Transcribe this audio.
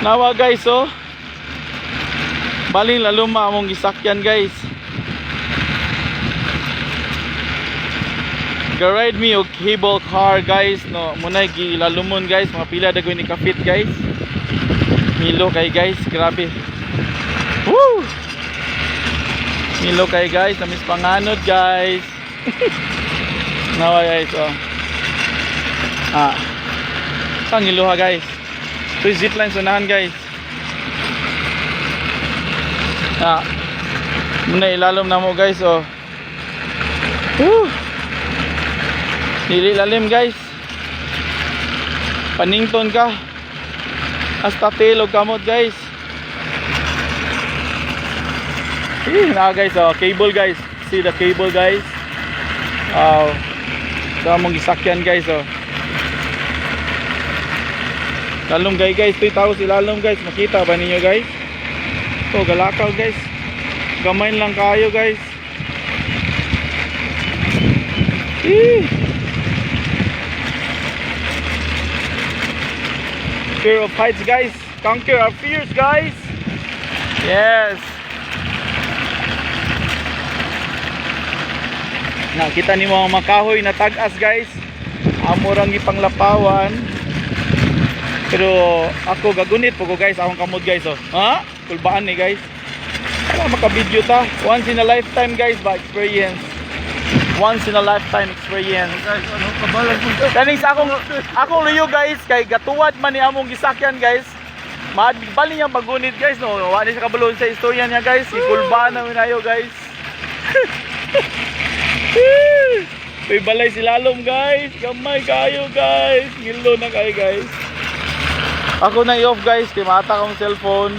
Nawa guys, oh. Baling laluma among gisakyan guys. Ga-ride me og cable car guys, no. Munay gilalumon guys, mga pila dagoy ni kapit guys. Milo kay guys, grabe. Woo! Milo kay guys, namis panganod guys. Nawa guys, oh. Sang iluha guys. Ito yung zipline sa unahan guys. Muna ilalom na mo guys, oh. Woo! Dili lalim guys. Panington ka. Hasta tilog kamot guys. Guys, oh, cable guys. See the cable guys. Wow. Ito among gisakyan guys, oh. Lalom guys, 3,000 ilalom guys. Makita ba ninyo guys? Ito, galakaw guys. Gamay lang kayo guys. Fear of heights guys. Conquer our fears guys. Yes. Nakita ni mga makahoy na tag-as guys. Amurang ipanglapawan. Pero ako gagunit po ko guys. Akong kamod guys, oh. Ha? Kulbaan ni guys. Para maka-video ta. Once in a lifetime guys ba experience. Once in a lifetime experience. Ano kabalan mo? Kaning sa akong luyo guys, kay gatuwad man ni among gisakyan guys. Bali niyang pagunit guys, no. Wala sa kabulon sa istorya niya guys. Ikulbaan na minayo guys. May balay silalom guys. Gamay kayo guys. Ngilo na kayo guys. Ako na i-off guys, kay mata akong cellphone.